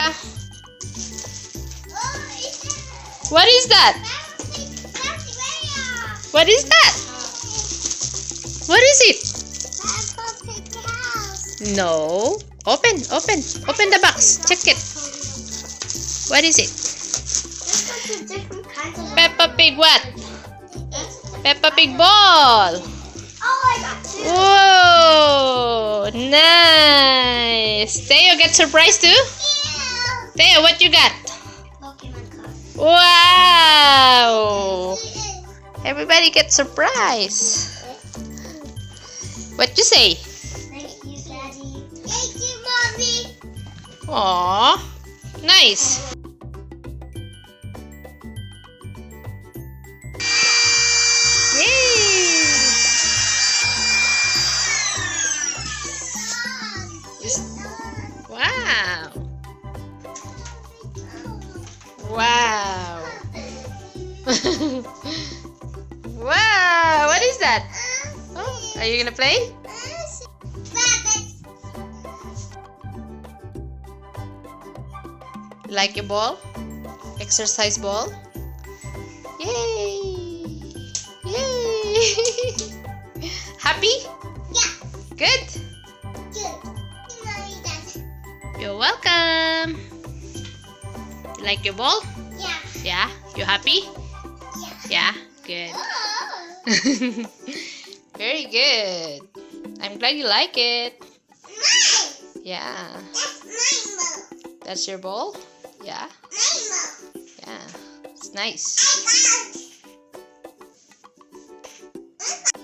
Ah. What is that? What is that? What is it? No. Open the box. Check it. What is it? Peppa Pig what? Peppa Pig ball. Whoa, nice. Theo get surprised too? Theo, what you got? Wow. Everybody gets surprised. What you say? Thank you, Daddy. Thank you, Mommy. Aww, nice. Wow. Wow. Wow. What is that? Oh, are you gonna play? Like a ball? Exercise ball? Yay! Yay! Happy? Yeah. Good? Good. You're welcome. You like your ball? Yeah. Yeah? You happy? Yeah. Yeah? Good. Oh. Very good. I'm glad you like it. Mine. Yeah. That's my ball. That's your ball? Yeah? My ball. Yeah. It's nice. I got.